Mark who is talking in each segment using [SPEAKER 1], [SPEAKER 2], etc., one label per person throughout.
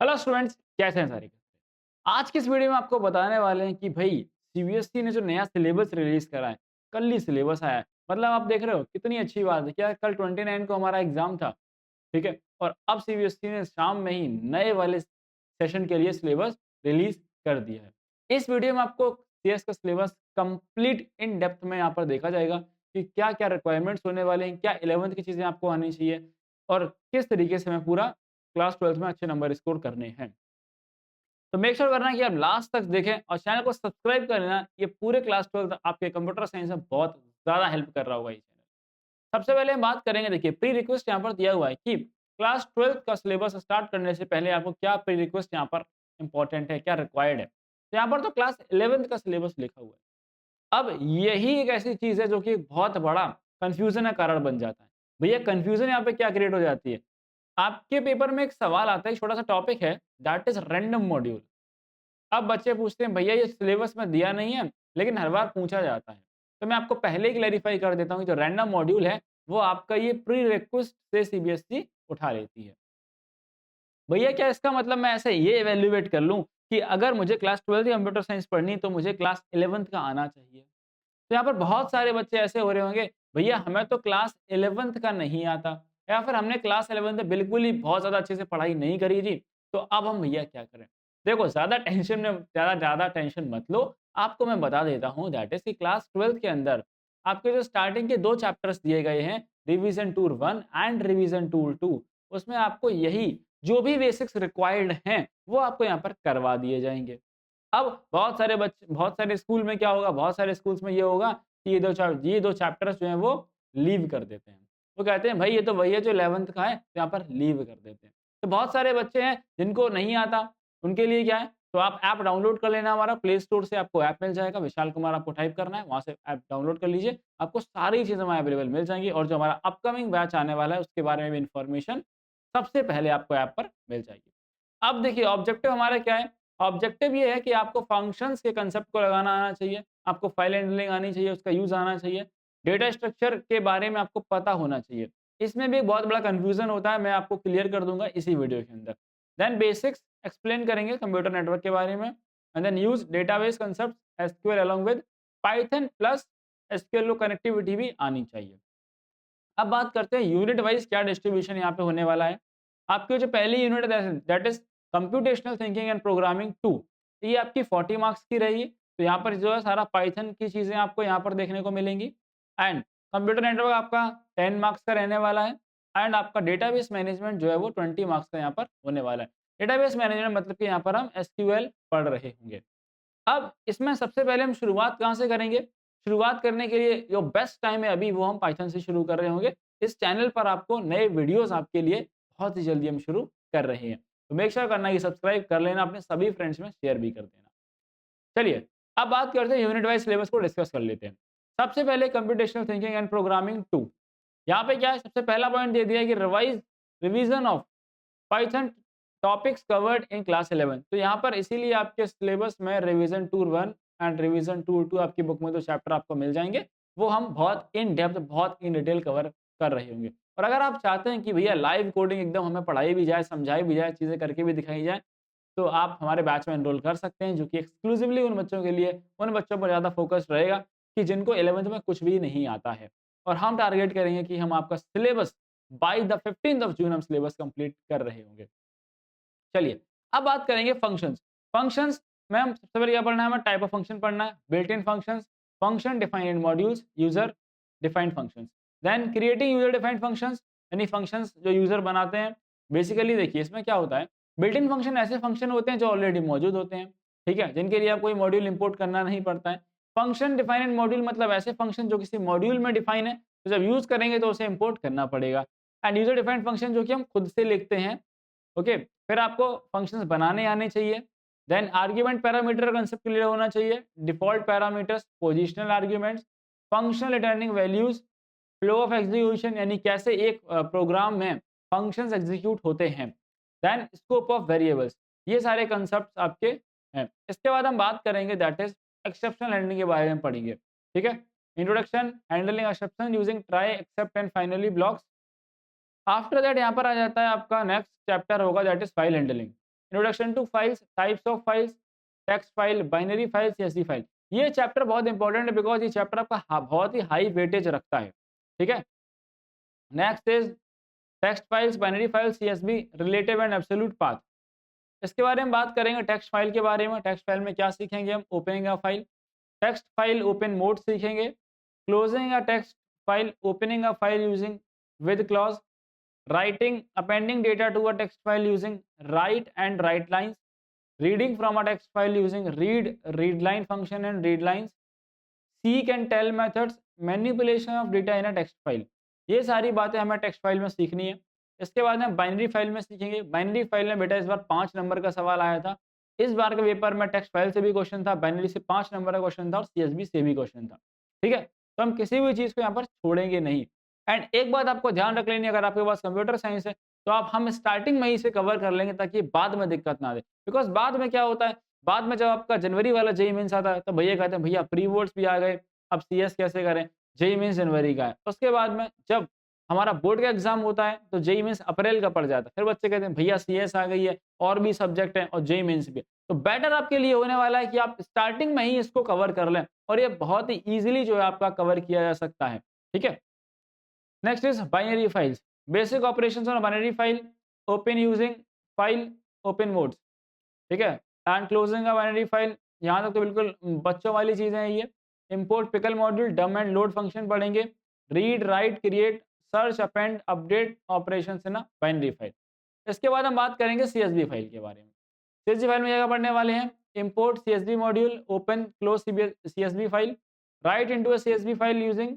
[SPEAKER 1] Hello students, कैसे हैं सारे के सारे? आज की इस वीडियो में आपको बताने वाले हैं कि भाई सीबीएसई ने जो नया सिलेबस रिलीज करा है, कल ही सिलेबस आया है। मतलब आप देख रहे हो कितनी अच्छी बात है। क्या कल 29 को हमारा एग्जाम था, ठीक है, और अब सीबीएसई ने शाम में ही नए वाले सेशन के लिए सिलेबस रिलीज कर दिया है। इस वीडियो में आपको सीएस का सिलेबस कंप्लीट इन डेप्थ में यहाँ पर देखा जाएगा कि क्या क्या रिक्वायरमेंट्स होने वाले हैं, क्या 11th की चीज़ें आपको आनी चाहिए और किस तरीके से मैं पूरा क्लास 12th में अच्छे नंबर स्कोर करने हैं। तो मेक श्योर करना कि आप लास्ट तक देखें और चैनल को सब्सक्राइब कर लेना। ये पूरे क्लास 12 आपके कंप्यूटर साइंस में बहुत ज़्यादा हेल्प कर रहा होगा ये चैनल। सबसे पहले हम बात करेंगे, देखिए प्री रिक्वेस्ट यहाँ पर दिया हुआ है कि क्लास 12 का सिलेबस स्टार्ट करने से पहले आपको क्या प्री रिक्वेस्ट यहाँ पर इंपॉर्टेंट है, क्या रिक्वायर्ड है। तो यहाँ पर तो क्लास 11th का सिलेबस लिखा हुआ है। अब यही एक ऐसी चीज़ है जो कि बहुत बड़ा कन्फ्यूज़न का कारण बन जाता है। भैया कन्फ्यूज़न यहाँ पे क्या क्रिएट हो जाती है? आपके पेपर में एक सवाल आता है, एक छोटा-सा टॉपिक है, दैट इज़ रैंडम मॉड्यूल। अब बच्चे पूछते हैं भैया ये सिलेबस में दिया नहीं है, लेकिन हर बार पूछा जाता है। तो मैं आपको पहले ही क्लैरिफाई कर देता हूँ कि जो रैंडम मॉड्यूल है, वो आपका ये प्री-रिक्वेस्ट से सीबीएसई उठा लेती है। भैया क्या इसका मतलब मैं ऐसे ये इवैल्यूएट कर लूँ कि अगर मुझे क्लास 12th की कंप्यूटर साइंस पढ़नी तो मुझे क्लास 11th का आना चाहिए। तो यहाँ पर बहुत सारे बच्चे ऐसे हो रहे होंगे, भैया हमें तो क्लास 11th का नहीं आता या फिर हमने क्लास 11th में बिल्कुल ही बहुत ज़्यादा अच्छे से पढ़ाई नहीं करी थी, तो अब हम भैया क्या करें? देखो ज़्यादा टेंशन मत लो, आपको मैं बता देता हूँ दैट इज़ कि क्लास 12th के अंदर आपके जो स्टार्टिंग के 2 चैप्टर्स दिए गए हैं, revision tour 1 and revision tour 2, उसमें आपको यही जो भी बेसिक्स रिक्वायर्ड हैं, वो आपको यहाँ पर करवा दिए जाएँगे। अब बहुत सारे स्कूल में क्या होगा, बहुत सारे स्कूल्स में ये होगा कि ये 2 चैप्टर्स जो हैं वो लीव कर देते हैं। वो कहते हैं भाई ये तो वही है जो 11th का है, तो यहाँ पर लीव कर देते हैं। तो बहुत सारे बच्चे हैं जिनको नहीं आता, उनके लिए क्या है, तो आप ऐप डाउनलोड कर लेना, हमारा प्ले स्टोर से आपको ऐप मिल जाएगा, विशाल कुमार आपको टाइप करना है, वहाँ से ऐप डाउनलोड कर लीजिए। आपको सारी चीज़ें वहाँ अवेलेबल मिल जाएँगी और जो हमारा अपकमिंग बैच आने वाला है उसके बारे में भी इन्फॉर्मेशन सबसे पहले आपको ऐप पर मिल जाएगी। अब देखिए ऑब्जेक्टिव हमारा क्या है? ऑब्जेक्टिव ये है कि आपको फंक्शंस के कांसेप्ट को लगाना आना चाहिए, आपको फाइल हैंडलिंग आनी चाहिए, उसका यूज़ आना चाहिए, डेटा स्ट्रक्चर के बारे में आपको पता होना चाहिए। इसमें भी एक बहुत बड़ा कन्फ्यूज़न होता है, मैं आपको क्लियर कर दूँगा इसी वीडियो के अंदर। देन बेसिक्स एक्सप्लेन करेंगे कंप्यूटर नेटवर्क के बारे में and then use database concepts SQL along with Python plus SQL को कनेक्टिविटी भी आनी चाहिए। अब बात करते हैं यूनिट वाइज़ क्या डिस्ट्रीब्यूशन यहाँ पे होने वाला है। आपकी जो पहली यूनिट है that is computational thinking and programming 2, ये आपकी 40 मार्क्स की रहेगी। तो यहाँ पर जो है सारा पाइथन की चीज़ें आपको यहाँ पर देखने को मिलेंगी एंड कंप्यूटर नेटवर्क आपका 10 मार्क्स का रहने वाला है एंड आपका डेटाबेस मैनेजमेंट जो है वो 20 मार्क्स का यहाँ पर होने वाला है। डेटाबेस मैनेजमेंट मतलब कि यहाँ पर हम एसक्यूएल पढ़ रहे होंगे। अब इसमें सबसे पहले हम शुरुआत कहाँ से करेंगे? शुरुआत करने के लिए जो बेस्ट टाइम है अभी वो हम पाइथन से शुरू कर रहे होंगे। इस चैनल पर आपको नए वीडियोज़ आपके लिए बहुत ही जल्दी हम शुरू कर रहे हैं। तो मेक श्योर करना कि सब्सक्राइब कर लेना, अपने सभी फ्रेंड्स में शेयर भी कर देना। चलिए, अब बात करते हैं यूनिट वाइज़ सिलेबस को डिस्कस कर लेते हैं। सबसे पहले कंप्यूटेशनल थिंकिंग एंड प्रोग्रामिंग 2, यहाँ पे क्या है, सबसे पहला पॉइंट दे दिया है कि revision of Python topics covered in class 11। तो यहाँ पर इसीलिए आपके सिलेबस में revision tour 1 and revision tour 2 आपकी बुक में जो चैप्टर आपको मिल जाएँगे, वो हम बहुत इन डेप्थ, बहुत इन डिटेल कवर कर रहे होंगे। और अगर आप चाहते हैं कि भैया लाइव कोडिंग एकदम हमें पढ़ाई भी जाए, समझाई भी जाए, चीज़ें करके भी दिखाई जाए, तो आप हमारे बैच में एनरोल कर सकते हैं, जो कि एक्सक्लूसिवली उन बच्चों के लिए, उन बच्चों पर ज़्यादा फ़ोकस्ड रहेगा कि जिनको 11th में कुछ भी नहीं आता है। और हम टारगेट करेंगे कि हम आपका syllabus by the 15th of June हम सिलेबस कंप्लीट कर रहे होंगे। चलिए, अब बात करेंगे फंक्शंस। फंक्शंस में हम सबसे पहले क्या पढ़ना है, हमें टाइप ऑफ फंक्शन पढ़ना है, built in functions, function defined in modules, user defined functions. Then creating user defined functions, यानी फंक्शंस जो यूजर बनाते हैं। बेसिकली देखिए इसमें क्या होता है, बिल्ट इन फंक्शन ऐसे फंक्शन होते हैं जो ऑलरेडी मौजूद होते हैं, ठीक है, जिनके लिए आप कोई मॉड्यूल इंपोर्ट करना नहीं पड़ता है। फंक्शन डिफाइंड इन मॉड्यूल मतलब ऐसे फंक्शन जो किसी मॉड्यूल में डिफाइन है, तो जब यूज करेंगे तो उसे इंपोर्ट करना पड़ेगा। एंड यूजर डिफाइंड फंक्शन जो कि हम खुद से लिखते हैं, ओके। फिर आपको फंक्शंस बनाने आने चाहिए। Then argument parameter concept clear होना चाहिए, default parameters, positional arguments, functional returning values, flow of execution यानी कैसे एक प्रोग्राम में फंक्शंस एग्जीक्यूट होते हैं। देन स्कोप ऑफ वेरिएबल्स, ये सारे कंसेप्ट आपके हैं। इसके बाद हम बात करेंगे दैट इज एक्सेप्शनल हैंडलिंग के बारे में पढ़ेंगे, ठीक है। Introduction, handling exception using try, except and finally blocks. After that यहाँ पर आ जाता है आपका नेक्स्ट चैप्टर होगा that is file handling. Introduction to files, types of files, text file, binary file, CSV file. ये चैप्टर बहुत इंपॉर्टेंट है बिकॉज ये चैप्टर आपका बहुत ही हाई वेटेज रखता है। ठीक है, next is text files, binary file, CSV, relative and absolute path. इसके बारे में बात करेंगे टेक्स्ट फाइल के बारे में। टेक्स्ट फाइल में क्या सीखेंगे हम? Opening a file, text file open mode सीखेंगे, closing a text file, opening a file using with clause, writing, appending data to a text file using write and write lines, reading from a text file using read, readline function and read lines, seek and tell methods, manipulation of data in a text file। ये सारी बातें हमें text file में सीखनी है। इसके बाद में बाइनरी फाइल में सीखेंगे। बाइनरी फाइल में बेटा इस बार 5 नंबर का सवाल आया था। इस बार के पेपर में टेक्स्ट फाइल से भी क्वेश्चन था, बाइनरी से 5 नंबर का क्वेश्चन था और सीएसवी से भी क्वेश्चन था। ठीक है, तो हम किसी भी चीज़ को यहाँ पर छोड़ेंगे नहीं। एंड एक बात आपको ध्यान रख लेनी है, अगर आपके पास कंप्यूटर साइंस है तो आप हम स्टार्टिंग में ही इसे कवर कर लेंगे ताकि बाद में दिक्कत ना दे। बिकॉज बाद में क्या होता है, बाद में जब आपका जनवरी वाला जेईई मेंस आता है तो भैया कहते हैं भैया प्री बोर्ड्स भी आ गए, अब सीएस कैसे करें, जेईई मेंस जनवरी का है। उसके बाद में जब हमारा बोर्ड का एग्जाम होता है तो जेईई मेंस अप्रैल का पड़ जाता है। फिर बच्चे कहते हैं भैया सीएस आ गई है और भी सब्जेक्ट हैं और जेईई मेंस भी है। तो बेटर आपके लिए होने वाला है कि आप स्टार्टिंग में ही इसको कवर कर लें और ये बहुत ही ईजिली जो है आपका कवर किया जा सकता है। ठीक है, next is binary files, basic operations on binary file, open using file, open modes. ठीक है, एंड क्लोजिंग का बाइनरी फाइल। यहाँ तक तो बिल्कुल बच्चों वाली चीजें हैं ये। इंपोर्ट पिकल मॉड्यूल, डम एंड लोड फंक्शन पढ़ेंगे, read write create search append update operation in binary file. इसके बाद हम बात करेंगे सीएसवी फाइल के बारे में। सीएसवी फाइल में क्या पढ़ने वाले हैं? Import CSV module, open close CSV file, write into a CSV file using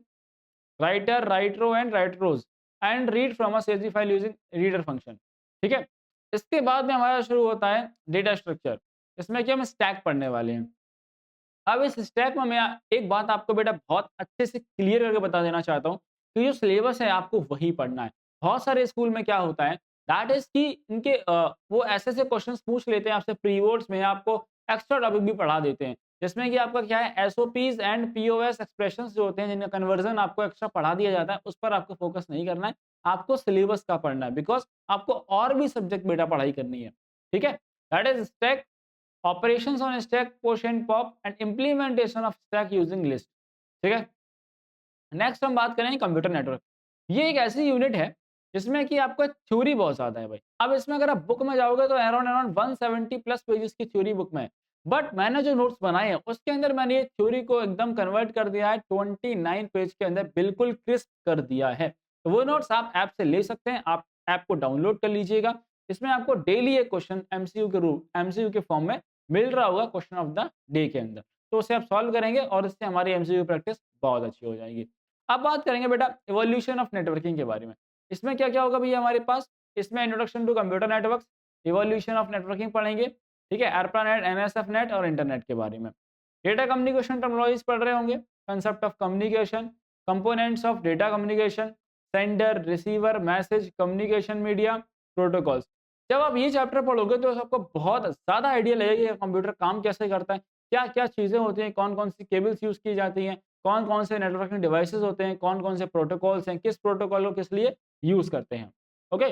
[SPEAKER 1] writer, write row and write rows and read from a CSV file using reader function. ठीक है, इसके बाद में हमारा शुरू होता है डेटा स्ट्रक्चर। इसमें क्या हम स्टैक पढ़ने वाले हैं। अब इस स्टैक में मैं एक बात आपको बेटा बहुत अच्छे से क्लियर करके बता देना चाहता हूँ कि जो सिलेबस है आपको वही पढ़ना है। बहुत सारे स्कूल में क्या होता है दैट इज कि इनके वो ऐसे ऐसे क्वेश्चंस पूछ लेते हैं आपसे प्री बोर्ड्स में, आपको एक्स्ट्रा टॉपिक भी पढ़ा देते हैं जिसमें कि आपका क्या है एसओपीज एंड पीओएस एक्सप्रेशंस जो होते हैं जिनका कन्वर्जन आपको एक्स्ट्रा पढ़ा दिया जाता है, उस पर आपको फोकस नहीं करना है, आपको सिलेबस का पढ़ना है बिकॉज आपको और भी सब्जेक्ट बेटा पढ़ाई करनी है। ठीक है, that is stack, operations on stack, push and pop and implementation of stack using list। ठीक है, नेक्स्ट हम बात करेंगे कंप्यूटर नेटवर्क। ये एक ऐसी यूनिट है जिसमें कि आपका थ्योरी बहुत ज्यादा है भाई। अब इसमें अगर आप बुक में जाओगे तो अराउंड अराउंड 170 प्लस पेजेस की थ्योरी बुक में है, बट मैंने जो नोट्स बनाए हैं उसके अंदर मैंने ये थ्योरी को एकदम कन्वर्ट कर दिया है 29 पेज के अंदर, बिल्कुल क्रिस्प कर दिया है। तो वो नोट्स आप ऐप से ले सकते हैं, आप ऐप को डाउनलोड कर लीजिएगा। इसमें आपको डेली एक क्वेश्चन एमसीयू के रूप एमसीयू के फॉर्म में मिल रहा होगा क्वेश्चन ऑफ द डे के अंदर, तो उसे आप सॉल्व करेंगे और इससे हमारी एमसीयू प्रैक्टिस बहुत अच्छी हो जाएगी। अब बात करेंगे बेटा इवोल्यूशन ऑफ नेटवर्किंग के बारे में। इसमें क्या क्या होगा भैया हमारे पास? इसमें introduction to computer networks, evolution of networking पढ़ेंगे। ठीक है, ARPANET, NSF नेट और इंटरनेट के बारे में। डेटा कम्युनिकेशन टर्मिनोलॉजीज पढ़ रहे होंगे, concept of communication, components of data communication, sender, receiver, message, communication media, protocols. जब आप ये चैप्टर पढ़ोगे तो आपको बहुत ज़्यादा आइडिया लगेगा कि कंप्यूटर काम कैसे करता है, क्या क्या चीज़ें होती हैं, कौन कौन सी केबल्स यूज़ की जाती हैं, कौन कौन से नेटवर्किंग डिवाइसेस होते हैं, कौन कौन से प्रोटोकॉल्स हैं, किस प्रोटोकॉल को किस लिए यूज़ करते हैं। ओके,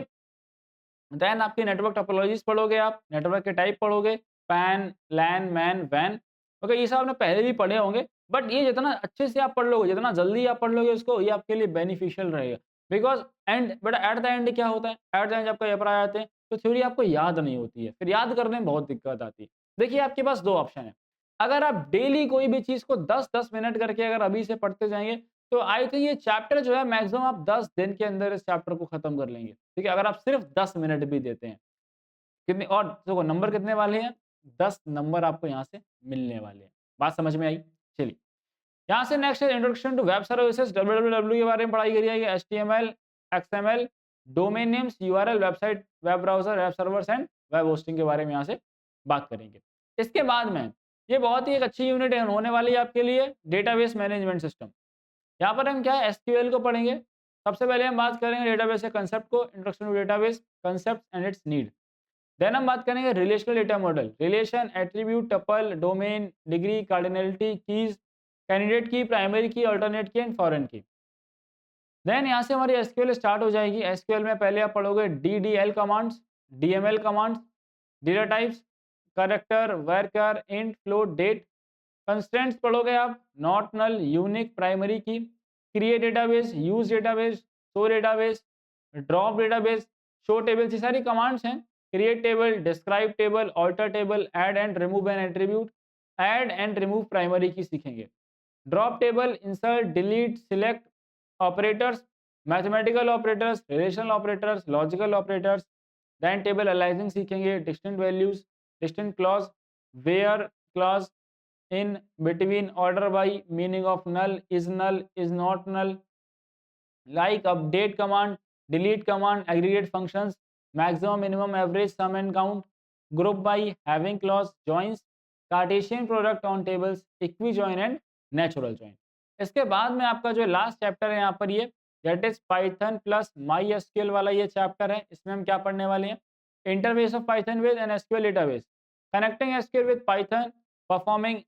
[SPEAKER 1] देन आपकी नेटवर्क टोपोलॉजीज पढ़ोगे, आप नेटवर्क के टाइप पढ़ोगे, पैन, लैन, मैन, वैन। ओके, ये सब आपने पहले भी पढ़े होंगे, बट ये जितना अच्छे से आप पढ़ लोगे, जितना जल्दी आप पढ़ लोगे इसको, ये आपके लिए बेनिफिशियल रहेगा। Because and but at the end क्या होता है, एट द एंड जब आपका पेपर आ जाते हैं तो थ्योरी आपको याद नहीं होती है, फिर याद करने में बहुत दिक्कत आती है। देखिए आपके पास दो ऑप्शन है, अगर आप डेली कोई भी चीज़ को 10-10 मिनट करके अगर अभी से पढ़ते जाएंगे तो आई थिंक ये चैप्टर जो है मैक्सिमम आप 10 दिन के अंदर इस चैप्टर को खत्म कर लेंगे। ठीक है, अगर आप सिर्फ 10 मिनट भी देते हैं। कितने और देखो नंबर कितने वाले हैं? 10 नंबर आपको यहाँ से मिलने वाले हैं। बात समझ में आई? चलिए, यहाँ से नेक्स्ट है introduction to web services, www के बारे में पढ़ाई करी जाएगी, HTML, XML, domain names, URL, website, web browser, web servers and web hosting के बारे में यहाँ से बात करेंगे। इसके बाद में ये बहुत ही एक अच्छी यूनिट है होने वाली है आपके लिए, डेटाबेस मैनेजमेंट सिस्टम। यहाँ पर हम क्या है एसक्यूएल को पढ़ेंगे। सबसे पहले हम बात करेंगे डेटाबेस के कंसेप्ट को, introduction to database concept and its need. Then हम बात करेंगे relational data model, relation, attribute, tuple, domain, degree, cardinality, keys, candidate key, primary key, alternate key and foreign key. Then यहाँ से हमारी एसक्यूएल स्टार्ट हो जाएगी। SQL में पहले आप पढ़ोगे DDL commands, DML commands, data types, character, varchar, int, float, date. Constraints पढ़ोगे आप, not, null, unique, primary key, create database, use database, show database, drop database, show tables, ये सारी कमांड्स हैं। Create table, describe table, alter table, add and remove an attribute, add and remove primary key सीखेंगे। Drop table, insert, delete, select, operators, mathematical operators, relational operators, logical operators. Then table aliasing सीखेंगे, distant values, distinct clause, where clause, in, between, order by, meaning of null, is not null, like, update command, delete command, aggregate functions, maximum, minimum, average, sum and count, group by, having clause, joins, Cartesian product on tables, equijoin and natural join। इसके बाद में आपका जो last chapter है यहाँ पर ये that is Python plus my SQL वाला ये चैप्टर है। इसमें हम क्या पढ़ने वाले हैं, interface of Python with an SQL database, connecting SQL with Python, performing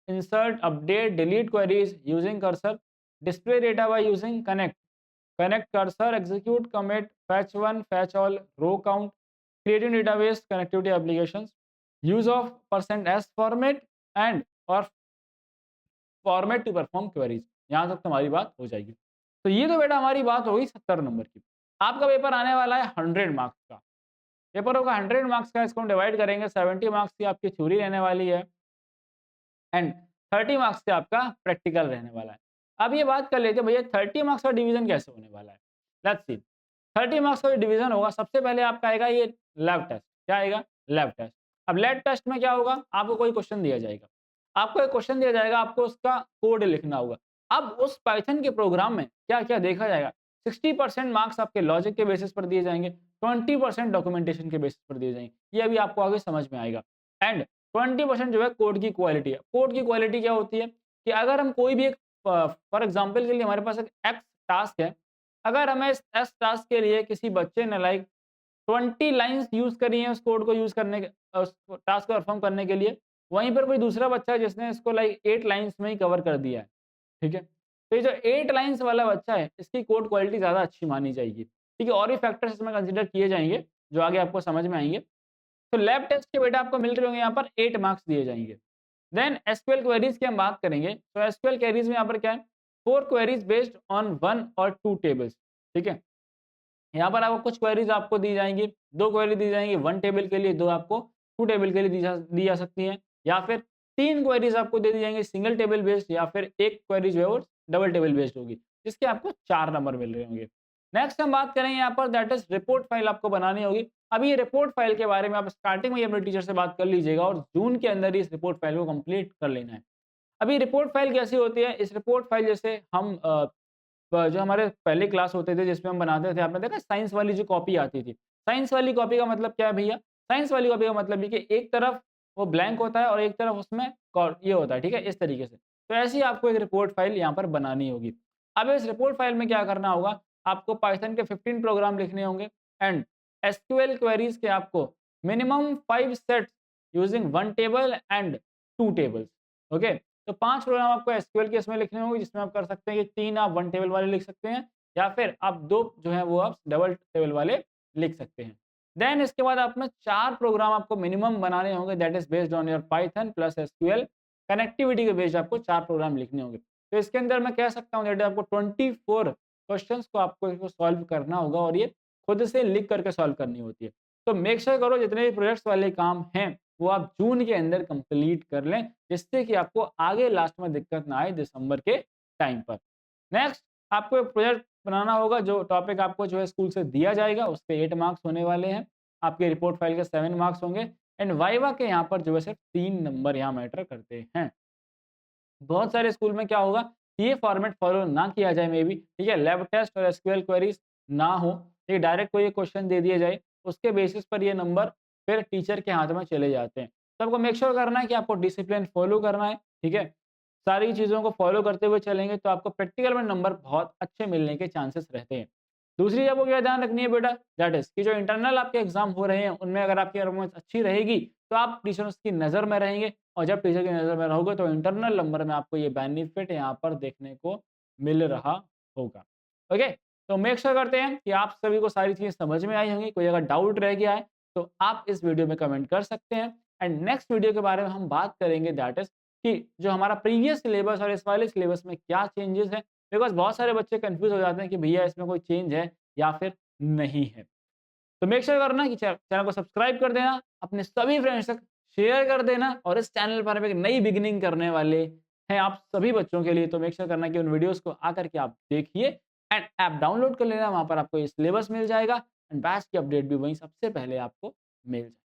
[SPEAKER 1] insert, update, delete queries using cursor, display data by using connect, connect cursor, execute, commit, fetch one, fetch all, row count, creating database connectivity applications, use of %s format and or format to perform queries। यहाँ तक तुम्हारी बात हो जाएगी। तो ये तो बेटा हमारी बात होगी 70 नंबर की। आपका पेपर आने वाला है 100 मार्क्स का। पेपर होगा 100 मार्क्स का, इसको हम डिवाइड करेंगे, 70 मार्क्स की आपकी थ्योरी रहने वाली है एंड 30 मार्क्स से आपका प्रैक्टिकल रहने वाला है। अब ये बात कर लेते हैं भैया 30 मार्क्स का डिवीजन कैसे होने वाला है। लेट्स सी 30 मार्क्स का डिवीजन होगा, सबसे पहले आपका आएगा ये लैब टेस्ट। क्या आएगा, लैब टेस्ट। अब लैब टेस्ट में क्या होगा, आपको कोई क्वेश्चन दिया जाएगा, आपको एक क्वेश्चन दिया जाएगा, आपको उसका कोड लिखना होगा। अब उस पाइथन के प्रोग्राम में क्या क्या देखा जाएगा, 60% मार्क्स आपके लॉजिक के बेसिस पर दिए जाएंगे, 20% डॉक्यूमेंटेशन के बेसिस पर दिए जाएंगे। ये अभी आपको आगे समझ में आएगा। एंड 20% जो है कोड की क्वालिटी है। कोड की क्वालिटी क्या होती है कि अगर हम कोई भी एक फॉर एग्जांपल के लिए हमारे पास एक एक्स टास्क है, अगर हमें इस एक्स टास्क के लिए किसी बच्चे ने लाइक 20 लाइंस यूज करी हैं उस कोड को यूज करने के, उस टास्क को परफॉर्म करने के लिए, वहीं पर कोई दूसरा बच्चा है जिसने इसको लाइक 8 लाइंस में ही कवर कर दिया है, ठीक है। तो ये जो 8 लाइंस वाला बच्चा है इसकी कोड क्वालिटी ज़्यादा अच्छी मानी जाएगी, ठीक है। और भी फैक्टर्स इसमें कंसिडर किए जाएंगे जो आगे आपको समझ में आएंगे। तो लैब टेस्ट के बेटा आपको मिल रहे होंगे यहाँ पर 8 मार्क्स दिए जाएंगे। देन एसक्यूएल क्वेरीज की हम बात करेंगे, तो एसक्यूएल क्वेरीज में यहाँ पर क्या है, 4 क्वेरीज बेस्ड ऑन 1 और 2 टेबल्स, ठीक है। यहाँ पर आपको कुछ क्वेरीज आपको दी जाएंगी, 2 क्वेरी दी जाएंगी 1 टेबल के लिए, 2 आपको 2 टेबल के लिए दी जा सकती हैं, या फिर 3 क्वेरीज आपको दे दी जाएंगी सिंगल टेबल बेस्ड, या फिर एक क्वेरी जो है वो डबल टेबल बेस्ड होगी, जिसके आपको 4 नंबर मिल रहे होंगे। नेक्स्ट हम बात करेंगे यहाँ पर दैट इज रिपोर्ट फाइल आपको बनानी होगी। अभी ये रिपोर्ट फाइल के बारे में आप स्टार्टिंग में अपने टीचर से बात कर लीजिएगा और जून के अंदर ही इस रिपोर्ट फाइल को कंप्लीट कर लेना है। अभी रिपोर्ट फाइल कैसी होती है, इस रिपोर्ट फाइल जैसे हम जो हमारे पहले क्लास होते थे जिसमें हम बनाते थे, आपने देखा साइंस वाली जो कॉपी आती थी, साइंस वाली कॉपी का मतलब क्या है भैया, साइंस वाली कॉपी का मतलब ये कि एक तरफ वो ब्लैंक होता है और एक तरफ उसमें ये होता है, ठीक है, इस तरीके से। तो ऐसे ही आपको एक रिपोर्ट फाइल यहाँ पर बनानी होगी। अब इस रिपोर्ट फाइल में क्या करना होगा, आपको पाइथन के 15 प्रोग्राम लिखने होंगे एंड एसक्यूएल क्वेरीज के आपको minimum 5 sets using 1 table and 2 tables, okay. तो 5 प्रोग्राम आपको एसक्यूएल के इसमें लिखने होंगे, जिसमें आप कर सकते हैं कि 3 आप 1 टेबल वाले लिख सकते हैं, या फिर आप 2 जो है वो आप डबल टेबल वाले लिख सकते हैं। देन इसके बाद आप में 4 प्रोग्राम आपको मिनिमम बनाने होंगे, that is based on your Python plus SQL connectivity के बेस्ड आपको 4 प्रोग्राम लिखने होंगे। तो इसके अंदर मैं कह सकता हूँ दैट आपको 24 क्वेश्चंस को आपको इसको सॉल्व करना होगा, और ये खुद से लिख करके सॉल्व करनी होती है। तो मेक श्योर करो जितने भी प्रोजेक्ट्स वाले काम हैं वो आप जून के अंदर कंप्लीट कर लें, जिससे कि आपको आगे लास्ट में दिक्कत ना आए दिसंबर के टाइम पर। नेक्स्ट आपको एक प्रोजेक्ट बनाना होगा, जो टॉपिक आपको जो है स्कूल से दिया जाएगा उसके 8 मार्क्स होने वाले हैं, आपके रिपोर्ट फाइल के 7 मार्क्स होंगे एंड वाइवा के यहाँ पर जो है सिर्फ 3 नंबर यहाँ मैटर करते हैं। बहुत सारे स्कूल में क्या होगा, ये फॉर्मेट फॉलो ना किया जाए मे बी, ठीक है, लैब टेस्ट और एसक्यूएल क्वेरीज ना हो, ये डायरेक्ट कोई क्वेश्चन दे दिया जाए, उसके बेसिस पर ये नंबर फिर टीचर के हाथ में चले जाते हैं। तो आपको मेक श्योर करना है कि आपको डिसिप्लिन फॉलो करना है, ठीक है, सारी चीज़ों को फॉलो करते हुए चलेंगे तो आपको प्रैक्टिकल में नंबर बहुत अच्छे मिलने के चांसेस रहते हैं। दूसरी चीज़ आपको क्या ध्यान रखनी है बेटा, दैट इज कि जो इंटरनल आपके एग्जाम हो रहे हैं उनमें अगर आपकी परफॉर्मेंस अच्छी रहेगी तो आप टीचर्स की नज़र में रहेंगे, और जब टीचर की नज़र में रहोगे तो इंटरनल नंबर में आपको ये बेनिफिट यहाँ पर देखने को मिल रहा होगा। ओके, तो मेक श्योर करते हैं कि आप सभी को सारी चीज़ें समझ में आई होंगी। कोई अगर डाउट रह गया है तो आप इस वीडियो में कमेंट कर सकते हैं। एंड नेक्स्ट वीडियो के बारे में हम बात करेंगे, दैट इज़ कि जो हमारा प्रीवियस सिलेबस और इस वाले सिलेबस में क्या चेंजेस हैं। बिकॉज़ बहुत सारे बच्चे कन्फ्यूज़ हो जाते हैं कि भैया इसमें कोई चेंज है या फिर नहीं है। तो मेक श्योर करना कि चैनल को सब्सक्राइब कर देना, अपने सभी फ्रेंड्स तक शेयर कर देना, और इस चैनल पर हम एक नई बिगिनिंग करने वाले हैं आप सभी बच्चों के लिए। तो मेक श्योर करना कि उन वीडियोज़ को आकर के आप देखिए एंड ऐप डाउनलोड कर लेना, वहाँ पर आपको ये सिलेबस मिल जाएगा एंड बैच की अपडेट भी वहीं सबसे पहले आपको मिल जाएगी।